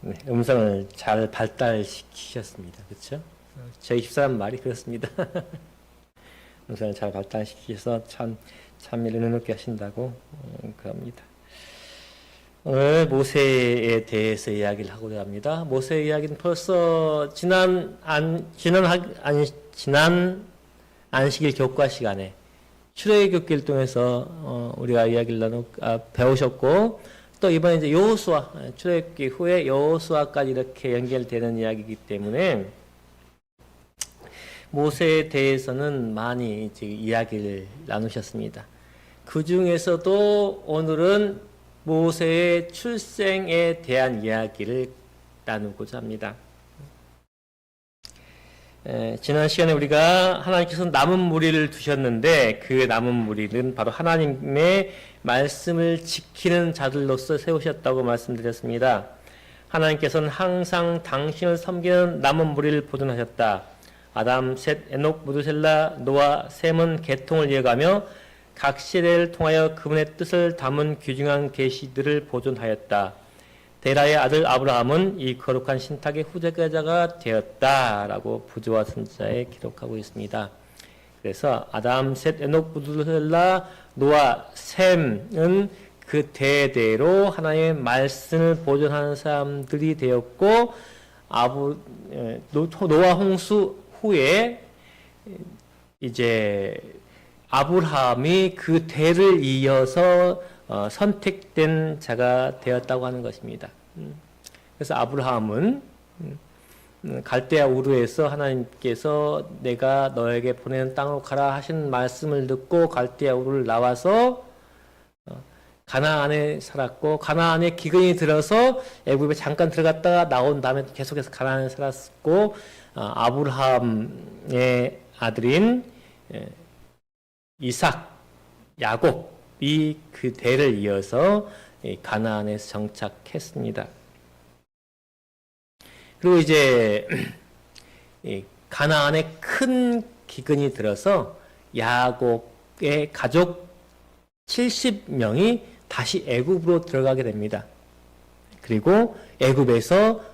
네, 음성을 잘 발달시키셨습니다. 그렇죠? 저희 집사람 말이 그렇습니다. 음성을 잘 발달시키셔서 참 찬미를 흐뭇게 하신다고 그럽니다. 오늘 모세에 대해서 이야기를 하고자 합니다. 모세 이야기는 벌써 지난 안식일 교과 시간에 출애굽기를 통해서 우리가 이야기를 배우셨고, 또 이번에 이제 여호수아, 출애굽기 후에 여호수아까지 이렇게 연결되는 이야기이기 때문에 모세에 대해서는 많이 이제 이야기를 나누셨습니다. 그 중에서도 오늘은 모세의 출생에 대한 이야기를 나누고자 합니다. 지난 시간에 우리가 하나님께서 남은 무리를 두셨는데 그 남은 무리는 바로 하나님의 말씀을 지키는 자들로서 세우셨다고 말씀드렸습니다. 하나님께서는 항상 당신을 섬기는 남은 무리를 보존하셨다. 아담, 셋, 에녹, 무두셀라, 노아, 셈은 계통을 이어가며 각 세대를 통하여 그분의 뜻을 담은 귀중한 계시들을 보존하였다. 데라의 아들 아브라함은 이 거룩한 신탁의 후계자가 되었다라고 부조와 선자에 기록하고 있습니다. 그래서 아담, 셋, 에녹, 무두셀라, 노아, 셈은 그 대대로 하나님의 말씀을 보존하는 사람들이 되었고, 노아 홍수 후에 이제 아브라함이 그 대를 이어서 선택된 자가 되었다고 하는 것입니다. 그래서 아브라함은 갈대아 우르에서 하나님께서 내가 너에게 보내는 땅으로 가라 하신 말씀을 듣고 갈대아 우르를 나와서 가나안에 살았고, 가나안에 기근이 들어서 애굽에 잠깐 들어갔다가 나온 다음에 계속해서 가나안에 살았고, 아브라함의 아들인 이삭, 야곱이 그 대를 이어서 가나안에서 정착했습니다. 그리고 이제 가나안에 큰 기근이 들어서 야곱의 가족 70명이 다시 애굽으로 들어가게 됩니다. 그리고 애굽에서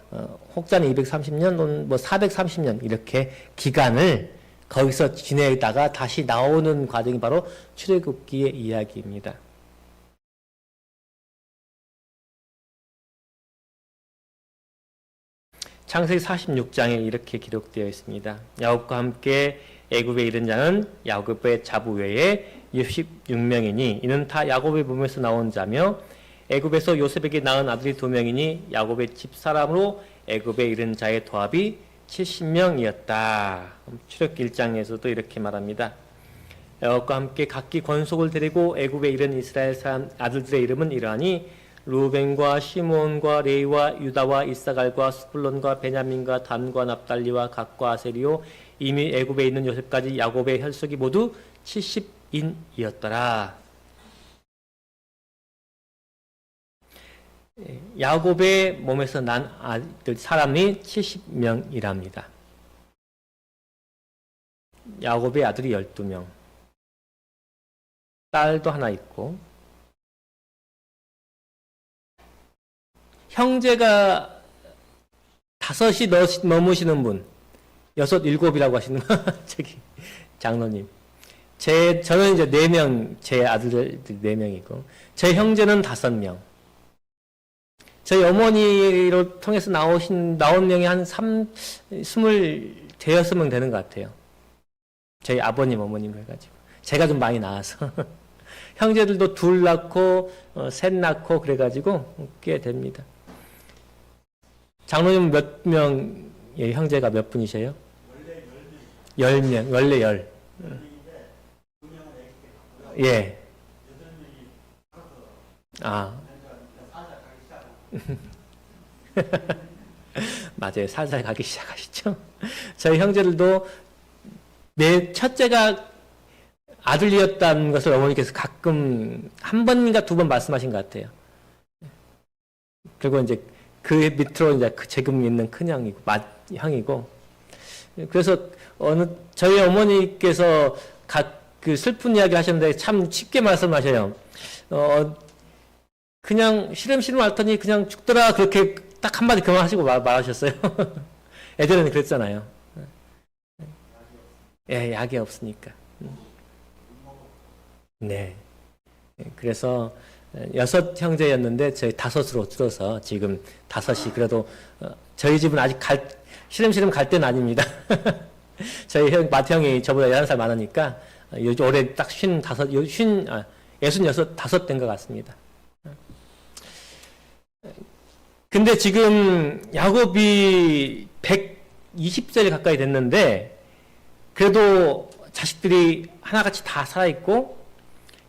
혹자는 230년, 뭐 430년 이렇게 기간을 거기서 지내다가 다시 나오는 과정이 바로 출애굽기의 이야기입니다. 창세기 46장에 이렇게 기록되어 있습니다. 야곱과 함께 애굽에 이른 자는 야곱의 자부 외에 66명이니 이는 다 야곱의 몸에서 나온 자며 애굽에서 요셉에게 낳은 아들이 2명이니 야곱의 집사람으로 애굽에 이른 자의 도합이 70명이었다. 출애굽기 1장에서도 이렇게 말합니다. 야곱과 함께 각기 권속을 데리고 애굽에 이른 이스라엘 사람 아들들의 이름은 이러하니 루벤과 시므온과 레위와 유다와 이사갈과 스불론과 베냐민과 단과 납달리와 갓과 아세리요 이미 애굽에 있는 요셉까지 야곱의 혈속이 모두 70인이었더라. 야곱의 몸에서 난 아들 사람이 70명이랍니다. 야곱의 아들이 12명, 딸도 하나 있고, 형제가 5이 넘으시는 분, 6, 7이라고 하시는 저기 장로님. 저는 이제 4명, 제 아들들 4명이고, 제 형제는 5명. 저희 어머니로 통해서 나온 명이 한 20대여섯 되는 것 같아요. 저희 아버님, 어머님 해가지고. 제가 좀 많이 나와서. 형제들도 2 낳고, 3 낳고, 그래가지고, 꽤 됩니다. 장로님 몇 명, 형제가 몇 분이세요? 원래 10명, 원래 10. 예. 아. 맞아요. 살살 가기 시작하시죠. 저희 형제들도 첫째가 아들이었다는 것을 어머니께서 가끔 1번인가 2번 말씀하신 것 같아요. 그리고 이제 그 밑으로 이제 지금 있는 큰 형이고, 그래서 저희 어머니께서 그 슬픈 이야기 하셨는데 참 쉽게 말씀하셔요. 그냥 시름시름 앓더니 그냥 죽더라. 그렇게 딱 한마디 그만하시고 말하셨어요. 예전에는 그랬잖아요. 예, 약이 없으니까. 네. 그래서 6 형제였는데 저희 5으로 줄어서 지금 5이 그래도 저희 집은 아직 시름시름 갈 때는 아닙니다. 저희 맏형이 저보다 11살 많으니까 요즘 올해 딱 66, 5 된 것 같습니다. 근데 지금 야곱이 120세 가까이 됐는데 그래도 자식들이 하나같이 다 살아있고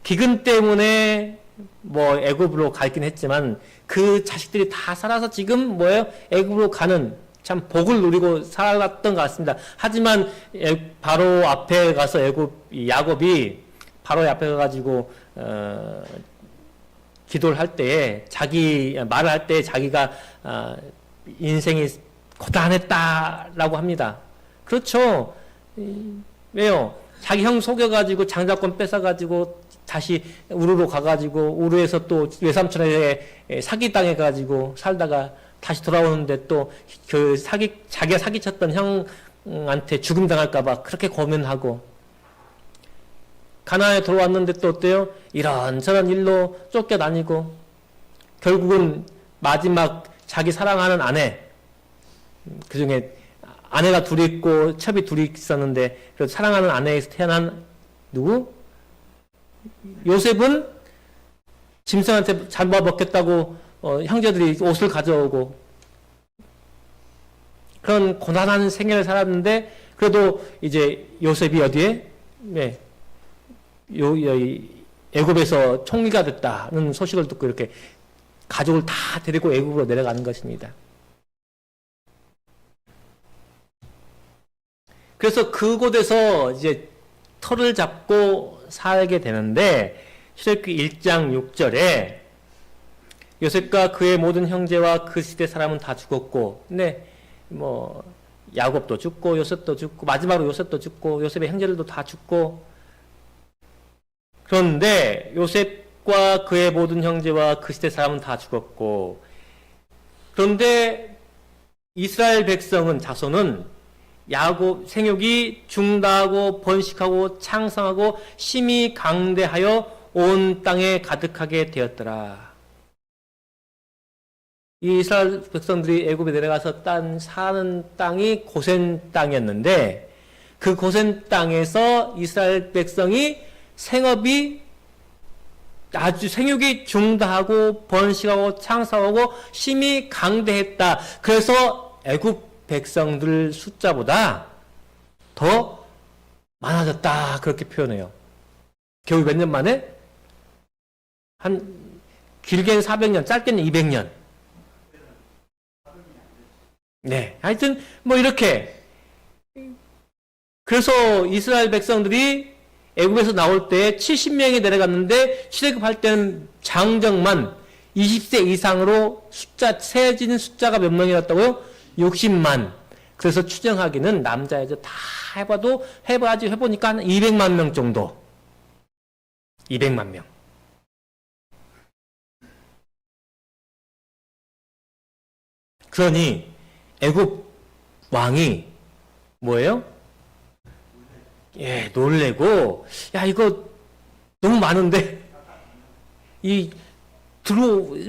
기근 때문에 뭐 애굽으로 가긴 했지만 그 자식들이 다 살아서 지금 뭐예요? 애굽으로 가는 참 복을 누리고 살았던 것 같습니다. 하지만 바로 앞에 가서 야곱이 바로 앞에 가가지고 기도를 할 때에 말을 할 때 자기가 인생이 고단했다라고 합니다. 그렇죠. 왜요? 자기 형 속여가지고 장자권 뺏어가지고 다시 우르로 가가지고 우르에서 또 외삼촌에 사기당해가지고 살다가 다시 돌아오는데 또 그 자기가 사기쳤던 형한테 죽음 당할까봐 그렇게 고민하고 가나안에 들어왔는데 또 어때요? 이런저런 일로 쫓겨다니고 결국은 마지막 자기 사랑하는 아내 그 중에 아내가 둘이 있고 첩이 둘이 있었는데 그래도 사랑하는 아내에서 태어난 누구? 요셉은 짐승한테 잡아먹겠다고 형제들이 옷을 가져오고 그런 고단한 생애를 살았는데 그래도 이제 요셉이 어디에? 네. 애굽에서 총리가 됐다는 소식을 듣고 이렇게 가족을 다 데리고 애굽으로 내려가는 것입니다. 그래서 그곳에서 이제 터를 잡고 살게 되는데 출애굽기 1장 6절에 요셉과 그의 모든 형제와 그 시대 사람은 다 죽었고, 근데 뭐 야곱도 죽고 요셉도 죽고 마지막으로 요셉도 죽고 요셉의 형제들도 다 죽고 그런데 요셉과 그의 모든 형제와 그 시대 사람은 다 죽었고 그런데 이스라엘 백성은 자손은 야곱 생육이 중다하고 번식하고 창성하고 심히 강대하여 온 땅에 가득하게 되었더라. 이 이스라엘 백성들이 애굽에 내려가서 사는 땅이 고센 땅이었는데 그 고센 땅에서 이스라엘 백성이 생업이 아주 생육이 중다하고 번식하고 창성하고 심히 강대했다. 그래서 애굽 백성들 숫자보다 더 많아졌다. 그렇게 표현해요. 겨우 몇 년 만에? 길게는 400년, 짧게는 200년. 네. 하여튼, 뭐 이렇게. 그래서 이스라엘 백성들이 애굽에서 나올 때 70명이 내려갔는데 출애굽할 때는 장정만 20세 이상으로 세진 숫자가 몇 명이었다고요? 60만. 그래서 추정하기는 남자 여자 다 해보니까 한 200만 명 정도. 200만 명. 그러니 애굽 왕이 뭐예요? 예, 놀래고 야 이거 너무 많은데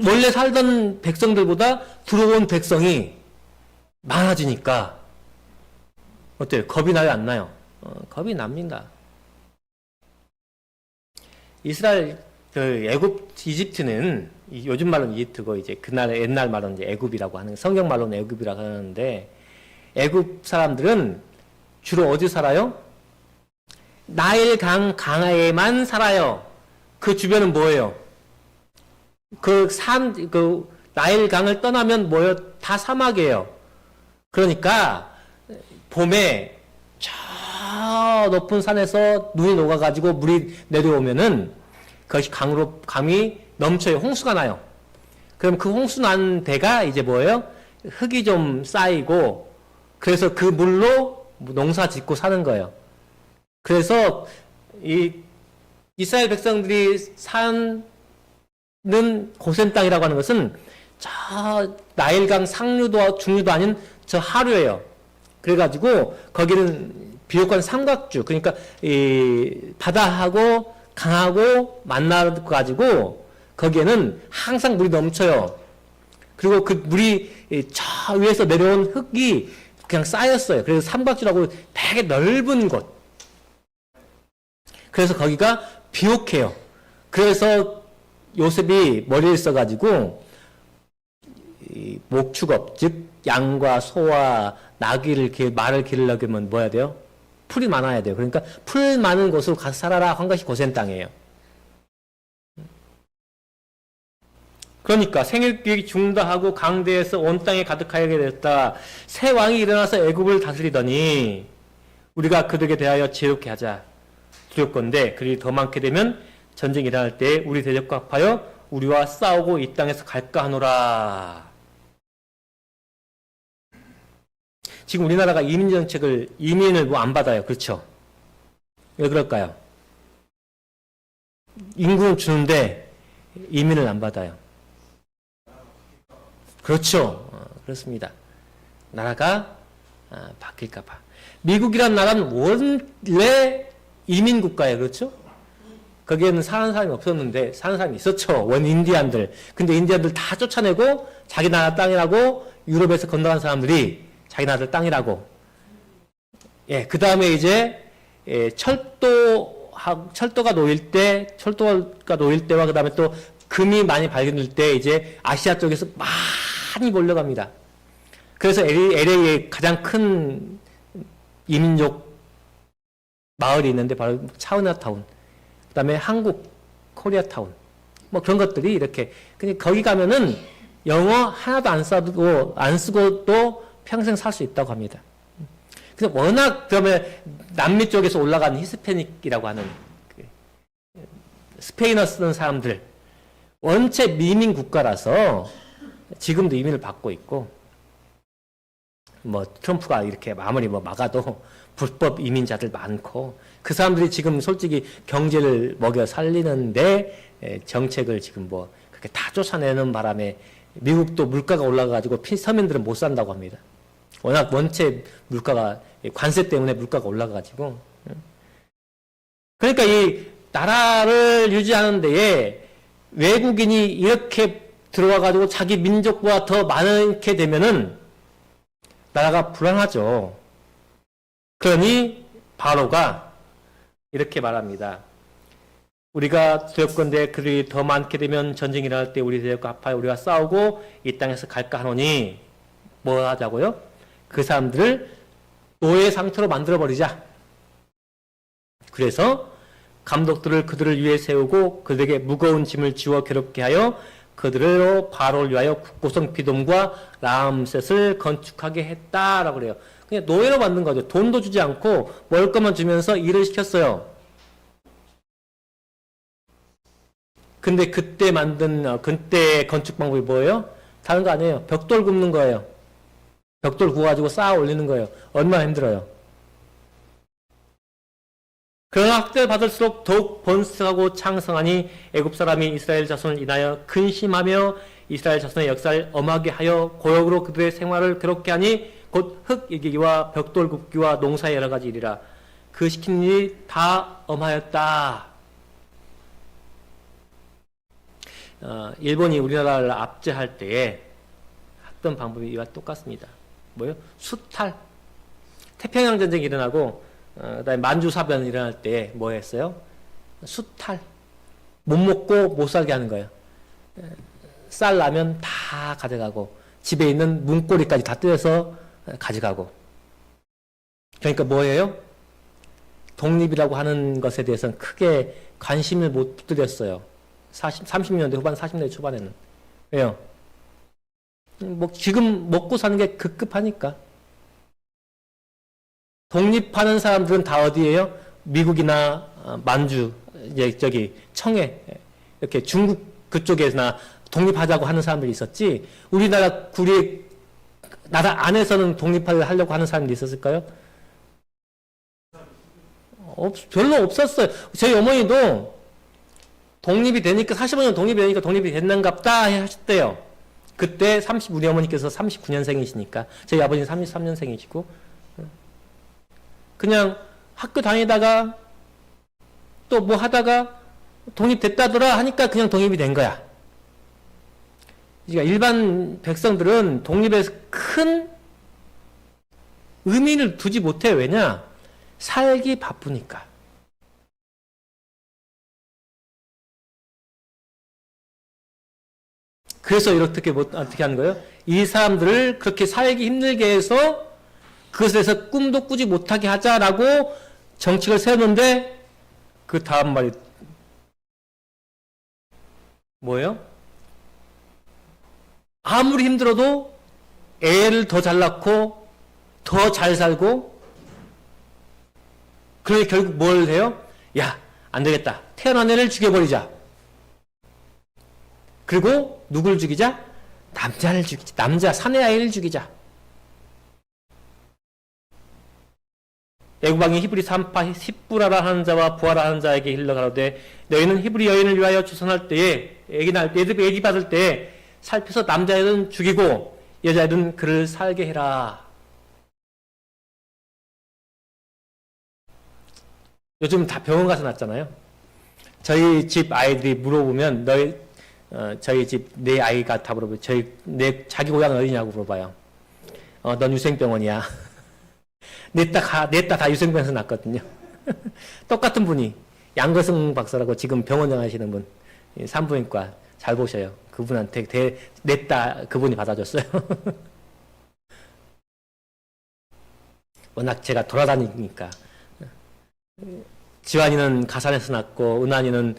원래 살던 백성들보다 들어온 백성이 많아지니까 어때요? 겁이 나요? 안 나요? 겁이 납니다. 이스라엘 애굽 이집트는 요즘 말로는 이집트고 이제 옛날 말로는 이제 애굽이라고 하는 성경 말로는 애굽이라고 하는데 애굽 사람들은 주로 어디 살아요? 나일 강가에만 살아요. 그 주변은 뭐예요? 그 나일 강을 떠나면 뭐예요? 다 사막이에요. 그러니까 봄에 저 높은 산에서 눈이 녹아가지고 물이 내려오면은 그것이 강이 넘쳐요. 홍수가 나요. 그럼 그 홍수 난 데가 이제 뭐예요? 흙이 좀 쌓이고 그래서 그 물로 농사 짓고 사는 거예요. 그래서 이 이스라엘 백성들이 산 고센 땅이라고 하는 것은 저 나일강 상류도 중류도 아닌 저 하류예요. 그래가지고 거기는 비옥한 삼각주, 그러니까 이 바다하고 강하고 만나가지고 거기에는 항상 물이 넘쳐요. 그리고 그 물이 저 위에서 내려온 흙이 그냥 쌓였어요. 그래서 삼각주라고 되게 넓은 곳. 그래서 거기가 비옥해요. 그래서 요셉이 머리에 있어가지고 목축업, 즉 양과 소와 나귀를 말을 기르려면 뭐 해야 돼요? 풀이 많아야 돼요. 그러니까 풀 많은 곳으로 가서 살아라 한 것이 고센 땅이에요. 그러니까 생육이 중다하고 강대에서 온 땅에 가득하게 됐다. 새 왕이 일어나서 애굽을 다스리더니 우리가 그들에게 대하여 지혜롭게 하자. 두렵건대 그들이 더 많게 되면 전쟁이 일어날 때 우리 대적과 합하여 우리와 싸우고 이 땅에서 갈까 하노라. 지금 우리나라가 이민을 뭐 안 받아요. 그렇죠? 왜 그럴까요? 인구는 주는데 이민을 안 받아요. 그렇죠. 그렇습니다. 나라가 바뀔까봐. 미국이란 나라는 원래 이민국가예요. 그렇죠? 거기에는 사는 사람이 없었는데 사는 사람이 있었죠. 원인디안들. 근데 인디안들 다 쫓아내고 자기 나라 땅이라고 유럽에서 건너간 사람들이 자기 나라 땅이라고. 예, 그 다음에 이제 철도가 놓일 때와 그 다음에 또 금이 많이 발견될 때 이제 아시아 쪽에서 많이 몰려갑니다. 그래서 LA에 가장 큰 이민족 마을이 있는데 바로 차이나타운. 그 다음에 한국 코리아타운. 뭐 그런 것들이 이렇게. 근데 거기 가면은 영어 하나도 안 쓰고도 평생 살 수 있다고 합니다. 그래서 워낙 그러면 남미 쪽에서 올라간 히스패닉이라고 하는 스페인어 쓰는 사람들 원체 미민 국가라서 지금도 이민을 받고 있고 뭐 트럼프가 이렇게 아무리 뭐 막아도 불법 이민자들 많고 그 사람들이 지금 솔직히 경제를 먹여 살리는데 정책을 지금 뭐 그렇게 다 쫓아내는 바람에 미국도 물가가 올라가가지고 서민들은 못 산다고 합니다. 워낙 원체 물가가 관세 때문에 물가가 올라가가지고 그러니까 이 나라를 유지하는 데에 외국인이 이렇게 들어와가지고 자기 민족보다 더 많게 되면은 나라가 불안하죠. 그러니 바로가 이렇게 말합니다. 우리가 두렵건대 그들이 더 많게 되면 전쟁이 일어날 때 우리 대적과 합하여 우리가 싸우고 이 땅에서 갈까 하노니 뭐 하자고요? 그 사람들을 노예 상태로 만들어버리자. 그래서 감독들을 그들을 위해 세우고 그들에게 무거운 짐을 지워 괴롭게 하여 그들로 바로를 위하여 국고성 비돔과 라암셋을 건축하게 했다라고 그래요. 그냥 노예로 만든 거죠. 돈도 주지 않고 먹을 것만 주면서 일을 시켰어요. 근데 그때 건축 방법이 뭐예요? 다른 거 아니에요. 벽돌 굽는 거예요. 벽돌 구워가지고 쌓아 올리는 거예요. 얼마나 힘들어요. 그러나 학대를 받을수록 더욱 번성하고 창성하니 애굽 사람이 이스라엘 자손을 인하여 근심하며 이스라엘 자손의 역사를 엄하게 하여 고역으로 그들의 생활을 괴롭게 하니 곧 흙 일기기와 벽돌 굽기와 농사의 여러 가지 일이라. 그 시킨 일이 다 엄하였다. 일본이 우리나라를 압제할 때에 했던 방법이 이와 똑같습니다. 뭐요? 수탈. 태평양 전쟁이 일어나고 그다음에 만주사변이 일어날 때 뭐 했어요? 수탈. 못 먹고 못 살게 하는 거예요. 쌀 라면 다 가져가고 집에 있는 문고리까지 다 뜯어서 가져가고. 그러니까 뭐예요? 독립이라고 하는 것에 대해서는 크게 관심을 못 들였어요. 30년대 후반, 40년대 초반에는. 왜요? 뭐 지금 먹고 사는 게 급급하니까. 독립하는 사람들은 다 어디예요? 미국이나 만주, 이제 저기 청해, 이렇게 중국 그쪽에나 독립하자고 하는 사람들이 있었지. 우리나라 나라 안에서는 독립하려고 하는 사람들이 있었을까요? 별로 없었어요. 저희 어머니도 독립이 되니까 45년 독립이 되니까 독립이 됐는갑다 하셨대요. 그때 우리 어머니께서 39년생이시니까 저희 아버지는 33년생이시고 그냥 학교 다니다가 또 뭐 하다가 독립됐다더라 하니까 그냥 독립이 된 거야. 그러니까 일반 백성들은 독립에 큰 의미를 두지 못해요. 왜냐? 살기 바쁘니까. 그래서 어떻게 하는 거예요? 이 사람들을 그렇게 살기 힘들게 해서 그것에서 꿈도 꾸지 못하게 하자라고 정책을 세우는데 그 다음 말이 뭐예요? 아무리 힘들어도 애를 더 잘 낳고 더 잘 살고 그러니 결국 뭘 해요? 야, 안 되겠다. 태어난 애를 죽여버리자. 그리고 누굴 죽이자? 남자를 죽이자. 남자 사내 아이를 죽이자. 애구방이 히브리 산파 십부라라 하는 자와 부하라 하는 자에게 일러 가로되 너희는 히브리 여인을 위하여出산할 때에 애기 받을 때에 살펴서 남자애는 죽이고 여자애는 그를 살게 해라. 요즘 다 병원 가서 낳잖아요. 저희 집 아이들이 물어보면 저희 집 내 아이가 다 물어봐요. 자기 고향은 어디냐고 물어봐요. 넌 유생병원이야. 내 딸 다 유생병원에서 낳았거든요. 똑같은 분이 양거승 박사라고 지금 병원장 하시는 분, 산부인과 잘 보셔요. 그분한테 내 딸 그분이 받아줬어요. 워낙 제가 돌아다니니까. 지환이는 가산에서 낳고 은환이는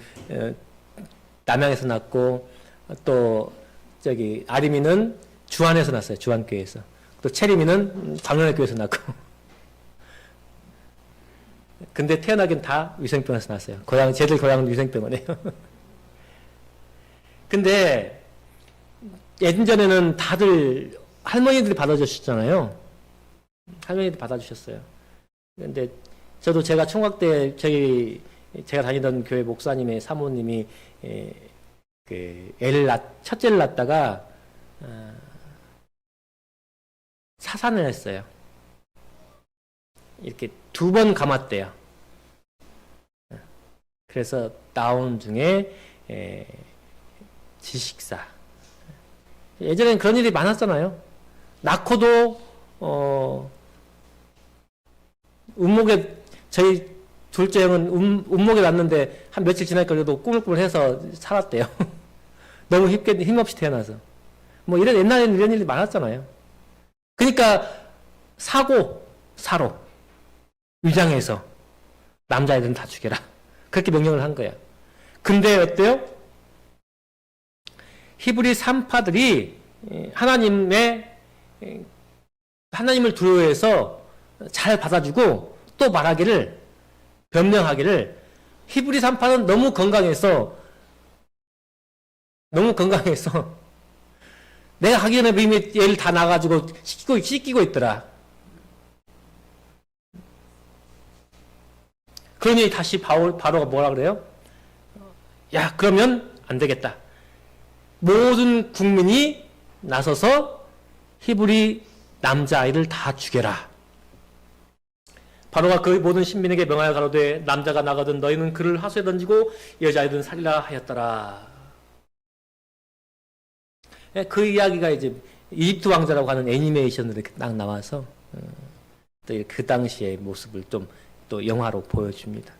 남양에서 낳고 또 아림이는 주안에서 낳았어요. 주안교회에서. 또 채림이는 광련교회에서 낳고. 근데 태어나긴 다 위생병원에서 낳았어요. 쟤들 고향은 위생병원이에요. 근데 예전에는 다들 할머니들이 받아주셨잖아요. 할머니들이 받아주셨어요. 근데 저도 제가 총각 때 제가 다니던 교회 목사님의 사모님이 첫째를 낳다가 사산을 했어요. 이렇게 2번 감았대요. 그래서 나온 중에 지식사. 예전엔 그런 일이 많았잖아요. 낳고도 저희 둘째 형은 운목에 났는데 한 며칠 지나니까 그래도 꾸물꾸물해서 살았대요. 너무 힘없이 태어나서. 뭐 옛날에는 이런 일이 많았잖아요. 그러니까 사로 위장해서 남자애들은 다 죽여라. 그렇게 명령을 한 거야. 근데 어때요? 히브리 산파들이 하나님을 두려워해서 잘 받아주고 또 변명하기를 히브리 산파는 너무 건강해서 내가 가기 전에 이미 얘를 다 낳아가지고 씻기고 있더라. 그러니 다시 바로가 뭐라 그래요? 야, 그러면 안 되겠다. 모든 국민이 나서서 히브리 남자아이를 다 죽여라. 바로가 그 모든 신민에게 명하여 가로되 남자가 나가든 너희는 그를 하수에 던지고 여자아이든 살리라 하였더라. 그 이야기가 이제 이집트 왕자라고 하는 애니메이션으로 이렇게 딱 나와서 또 그 당시의 모습을 좀 또 영화로 보여줍니다.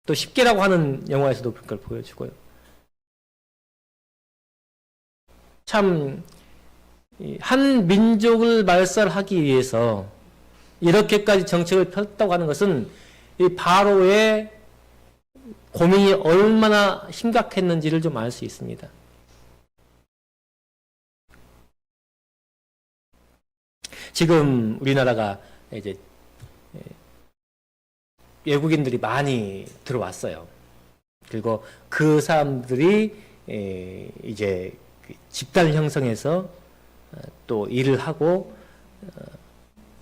또 십계라고 하는 영화에서도 그걸 보여주고요. 참 한 민족을 말살하기 위해서 이렇게까지 정책을 폈다고 하는 것은 이 바로의 고민이 얼마나 심각했는지를 좀 알 수 있습니다. 지금 우리나라가 이제 외국인들이 많이 들어왔어요. 그리고 그 사람들이 이제 집단을 형성해서 또 일을 하고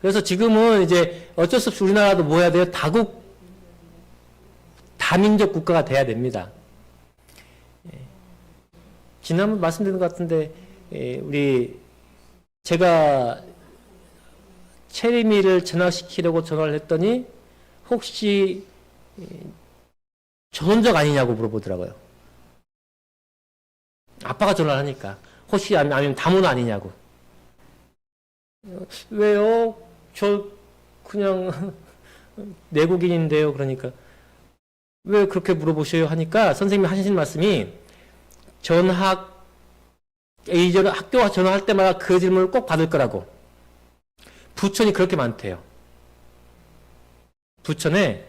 그래서 지금은 이제 어쩔 수 없이 우리나라도 뭐 해야 돼요? 다민족 국가가 돼야 됩니다. 지난번 말씀드린 것 같은데 제가 체리미를 전학시키려고 전화를 했더니 혹시 조선족 아니냐고 물어보더라고요. 아빠가 전화를 하니까 혹시 아니면 다문화 아니냐고. 왜요? 저 그냥 내국인인데요. 그러니까 왜 그렇게 물어보셔요? 하니까 선생님이 하신 말씀이 예전 학교 전화할 때마다 그 질문을 꼭 받을 거라고. 부천이 그렇게 많대요. 부천에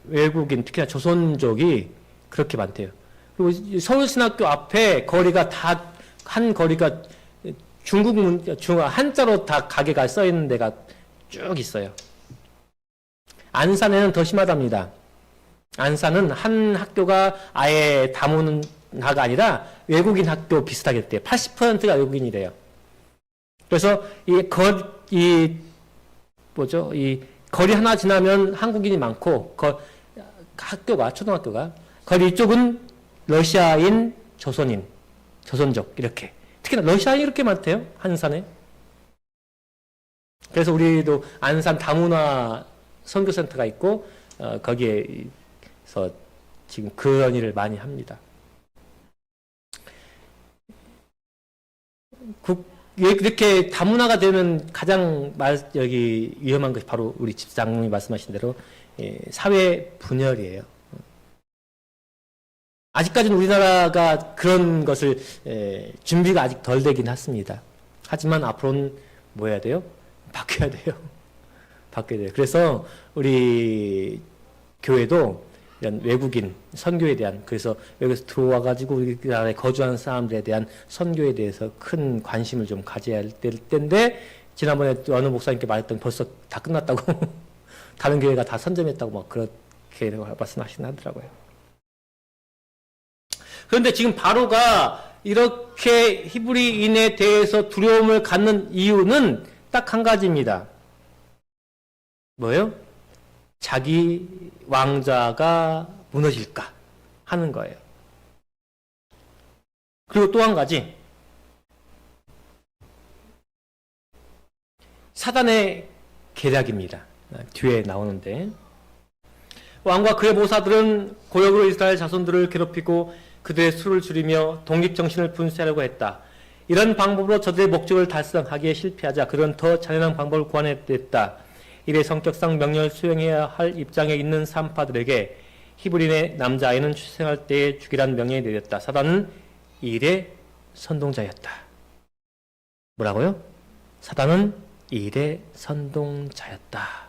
외국인, 특히나 조선족이 그렇게 많대요. 그리고 서울신학교 앞에 거리가 한 거리가 한자로 다 가게가 써 있는 데가 쭉 있어요. 안산에는 더 심하답니다. 안산은 한 학교가 아예 다문화가 아니라 외국인 학교 비슷하겠대요. 80%가 외국인이래요. 그래서 이 거리 하나 지나면 한국인이 많고, 초등학교가, 거리 이쪽은 러시아인, 조선인, 조선족, 이렇게. 특히나 러시아인이 이렇게 많대요, 안산에. 그래서 우리도 안산 다문화 선교센터가 있고, 거기에서 지금 그런 일을 많이 합니다. 왜 그렇게 다문화가 되면 가장 위험한 것이 바로 우리 집장님이 말씀하신 대로 사회 분열이에요. 아직까지는 우리나라가 그런 것을 준비가 아직 덜 되긴 했습니다. 하지만 앞으로는 뭐 해야 돼요? 바뀌어야 돼요. 바뀌어야 돼요. 그래서 우리 교회도 이런 외국인 선교에 대한, 그래서 여기서 들어와가지고 우리나라에 거주하는 사람들에 대한 선교에 대해서 큰 관심을 좀 가져야 될 텐데, 지난번에 어느 목사님께 말했더니 벌써 다 끝났다고 다른 교회가 다 선점했다고 막 그렇게 말씀하시긴 하더라고요. 그런데 지금 바로가 이렇게 히브리인에 대해서 두려움을 갖는 이유는 딱 한 가지입니다. 뭐예요? 자기 왕자가 무너질까 하는 거예요. 그리고 또 한 가지, 사단의 계략입니다. 뒤에 나오는데, 왕과 그의 모사들은 고역으로 이스라엘 자손들을 괴롭히고 그들의 수를 줄이며 독립정신을 분쇄하려고 했다. 이런 방법으로 저들의 목적을 달성하기에 실패하자 그들은 더 잔인한 방법을 구하냈다. 이래 성격상 명령을 수행해야 할 입장에 있는 산파들에게 히브리인의 남자아이는 출생할 때에 죽이란 명령이 내렸다. 사단은 이 일의 선동자였다. 뭐라고요? 사단은 이 일의 선동자였다.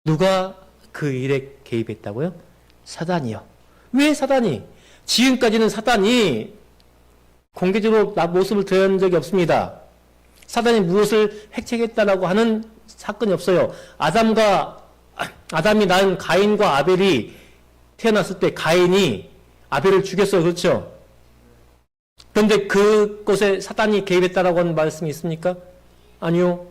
누가 그 일에 개입했다고요? 사단이요. 왜 사단이? 지금까지는 사단이 공개적으로 모습을 드러낸 적이 없습니다. 사단이 무엇을 획책했다라고 하는 사건이 없어요. 아담이 낳은 가인과 아벨이 태어났을 때 가인이 아벨을 죽였어요. 그렇죠? 그런데 그것에 사단이 개입했다라고 하는 말씀이 있습니까? 아니요.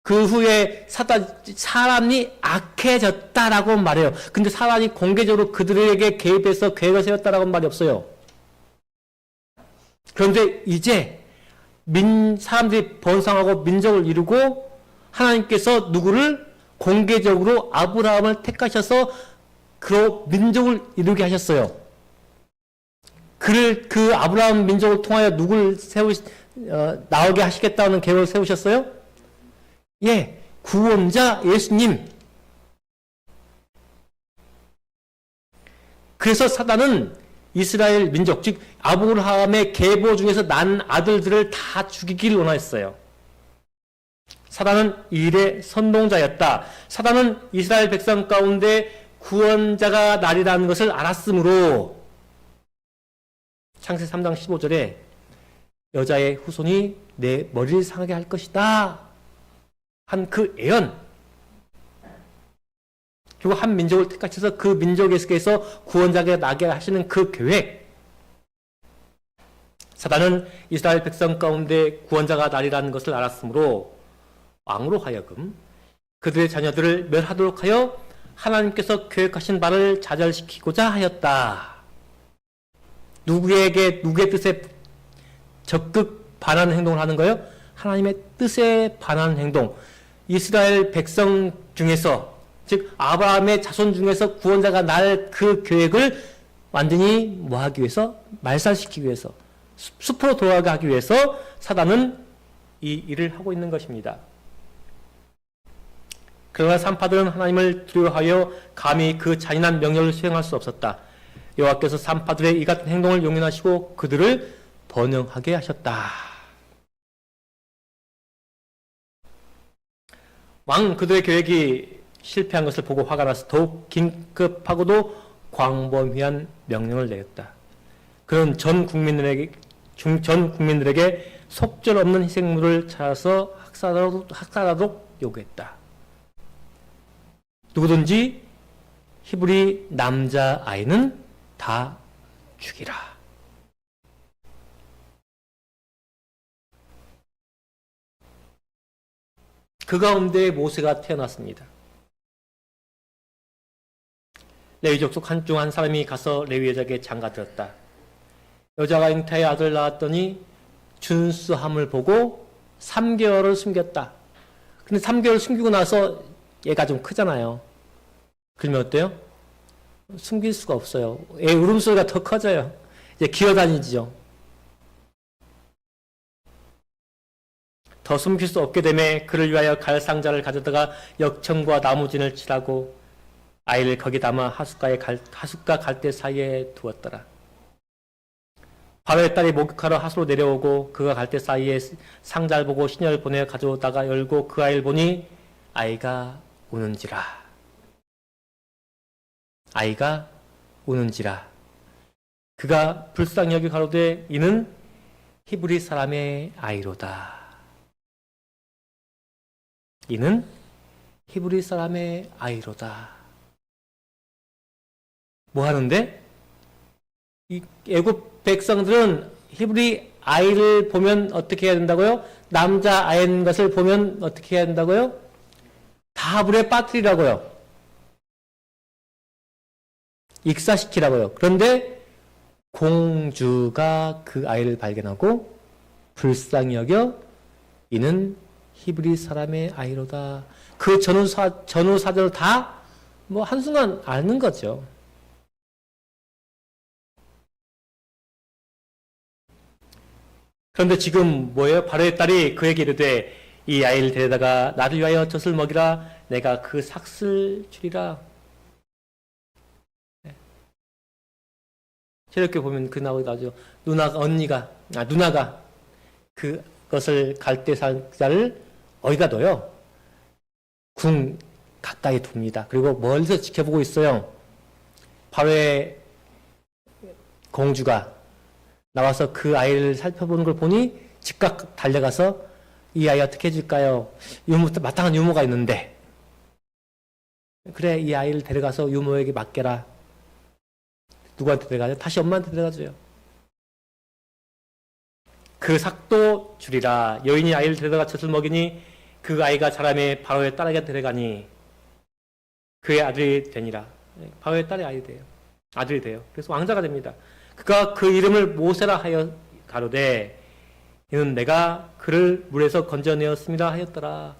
그 후에 사람이 악해졌다라고 말해요. 근데 사단이 공개적으로 그들에게 개입해서 계획을 세웠다라고 말이 없어요. 그런데 이제 사람들이 번성하고 민족을 이루고 하나님께서 누구를 공개적으로 아브라함을 택하셔서 그 민족을 이루게 하셨어요. 그 아브라함 민족을 통하여 누구를 나오게 하시겠다는 계획을 세우셨어요? 예, 구원자 예수님. 그래서 사단은 이스라엘 민족, 즉 아브라함의 계보 중에서 난 아들들을 다 죽이기를 원했어요. 사단은 이 일의 선동자였다. 사단은 이스라엘 백성 가운데 구원자가 나리라는 것을 알았으므로 창세기 3장 15절에 여자의 후손이 내 머리를 상하게 할 것이다 한 그 예언, 그리고 한 민족을 택하셔서 그 민족에서 구원자가 나게 하시는 그 계획, 사단은 이스라엘 백성 가운데 구원자가 나리라는 것을 알았으므로 왕으로 하여금 그들의 자녀들을 멸하도록 하여 하나님께서 계획하신 바를 좌절시키고자 하였다. 누구의 뜻에 적극 반하는 행동을 하는 거예요? 하나님의 뜻에 반하는 행동. 이스라엘 백성 중에서, 즉 아브라함의 자손 중에서 구원자가 날 그 계획을 완전히 뭐 하기 위해서? 말살시키기 위해서, 숲으로 돌아가기 위해서 사단은 이 일을 하고 있는 것입니다. 그러나 산파들은 하나님을 두려워하여 감히 그 잔인한 명령을 수행할 수 없었다. 여호와께서 산파들의 이 같은 행동을 용인하시고 그들을 번영하게 하셨다. 왕 그들의 계획이 실패한 것을 보고 화가 나서 더욱 긴급하고도 광범위한 명령을 내렸다. 그는 전 국민들에게 속절없는 희생물을 찾아서 학살하도록 요구했다. 누구든지 히브리 남자 아이는 다 죽이라. 그 가운데 모세가 태어났습니다. 레위 족속 중 한 사람이 가서 레위 여자에게 장가들었다. 여자가 잉타의 아들 낳았더니 준수함을 보고 3개월을 숨겼다. 근데 3개월 숨기고 나서 얘가 좀 크잖아요. 그러면 어때요? 숨길 수가 없어요. 애 울음소리가 더 커져요. 이제 기어다니죠. 더 숨길 수 없게 되매 그를 위하여 갈 상자를 가져다가 역청과 나무진을 칠하고 아이를 거기 담아 하숫과 갈대 사이에 두었더라. 바로의 딸이 목욕하러 하수로 내려오고 그가 갈대 사이에 상자를 보고 시녀를 보내 가져오다가 열고 그 아이를 보니 아이가 우는지라. 아이가 우는지라. 그가 불쌍히 여겨 가로되 이는 히브리 사람의 아이로다. 이는 히브리 사람의 아이로다. 뭐 하는데? 이 애굽 백성들은 히브리 아이를 보면 어떻게 해야 된다고요? 남자 아이인 것을 보면 어떻게 해야 된다고요? 다 불에 빠뜨리라고요. 익사시키라고요. 그런데 공주가 그 아이를 발견하고 불쌍히 여겨 이는 히브리 사람의 아이로다. 그 전후 사정을 다 뭐 한순간 아는 거죠. 그런데 지금 뭐예요? 바로의 딸이 그에게 이르되 이 아이를 데려다가 나를 위하여 젖을 먹이라. 내가 그 삭슬 주리라. 이렇게 보면 그 나오죠. 누나가 그것을 갈대 상자를 어디다 둬요? 궁 가까이 둡니다. 그리고 멀리서 지켜보고 있어요. 바로의 공주가 나와서 그 아이를 살펴보는 걸 보니 즉각 달려가서 이 아이 어떻게 해줄까요? 마땅한 유모가 있는데 그래 이 아이를 데려가서 유모에게 맡겨라. 누구한테 데려가죠? 다시 엄마한테 데려가줘요. 그 삭도 주리라. 여인이 아이를 데려다가 젖을 먹이니 그 아이가 자라매 바로의 딸에게 데려가니 그의 아들이 되니라. 바로의 딸의 아들이 돼요. 그래서 왕자가 됩니다. 그가 그 이름을 모세라 하여 가로되 이는 내가 그를 물에서 건져내었습니다 하였더라.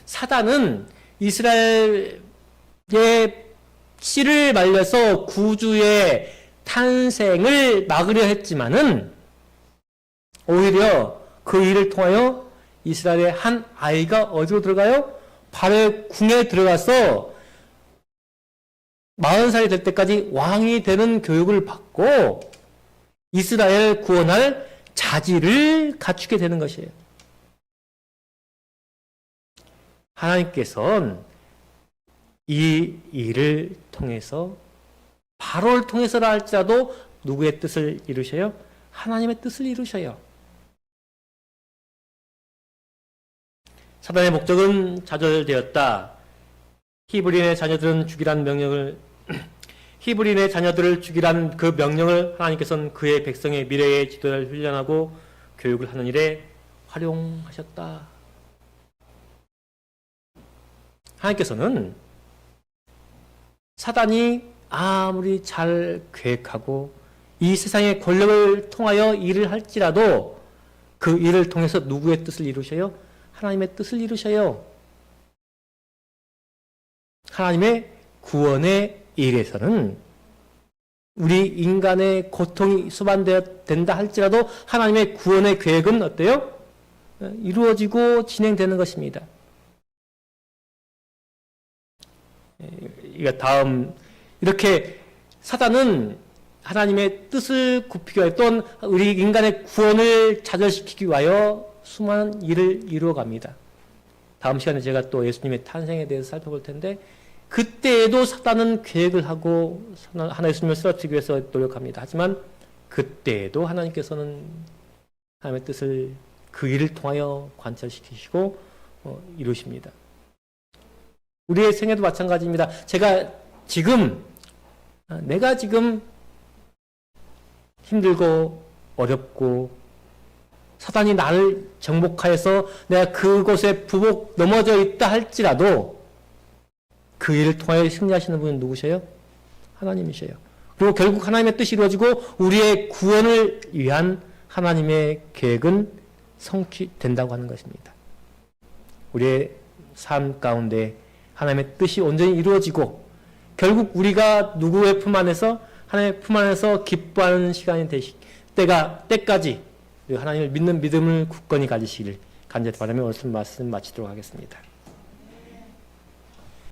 사단은 이스라엘의 씨를 말려서 구주의 탄생을 막으려 했지만은 오히려 그 일을 통하여 이스라엘의 한 아이가 어디로 들어가요? 바로의 궁에 들어가서 40살이 될 때까지 왕이 되는 교육을 받고 이스라엘 구원할 자질을 갖추게 되는 것이에요. 하나님께서는 이 일을 통해서 바로를 통해서라 할지라도 누구의 뜻을 이루셔요? 하나님의 뜻을 이루셔요. 사단의 목적은 좌절되었다. 히브리인의 자녀들을 죽이라는 그 명령을 하나님께서는 그의 백성의 미래의 지도를 훈련하고 교육을 하는 일에 활용하셨다. 하나님께서는 사단이 아무리 잘 계획하고 이 세상의 권력을 통하여 일을 할지라도 그 일을 통해서 누구의 뜻을 이루셔요? 하나님의 뜻을 이루셔요. 하나님의 구원의 일에서는 우리 인간의 고통이 수반된다 할지라도 하나님의 구원의 계획은 어때요? 이루어지고 진행되는 것입니다. 다음 이렇게 사단은 하나님의 뜻을 굽히기 위하여 또는 우리 인간의 구원을 좌절시키기 위하여 수많은 일을 이루어갑니다. 다음 시간에 제가 또 예수님의 탄생에 대해서 살펴볼 텐데 그때에도 사단은 계획을 하고 하나 예수님을 쓰러뜨리기 위해서 노력합니다. 하지만 그때에도 하나님께서는 하나님의 뜻을 그 일을 통하여 관철시키시고 이루십니다. 우리의 생애도 마찬가지입니다. 내가 지금 힘들고 어렵고 사단이 나를 정복하여서 내가 그곳에 부복 넘어져 있다 할지라도 그 일을 통하여 승리하시는 분은 누구셔요? 하나님이셔요. 그리고 결국 하나님의 뜻이 이루어지고 우리의 구원을 위한 하나님의 계획은 성취된다고 하는 것입니다. 우리의 삶 가운데 하나님의 뜻이 온전히 이루어지고 결국 우리가 누구의 품 안에서 하나님의 품 안에서 기뻐하는 시간이 때까지 하나님을 믿는 믿음을 굳건히 가지시기를 간절히 바라며 오늘 말씀 마치도록 하겠습니다.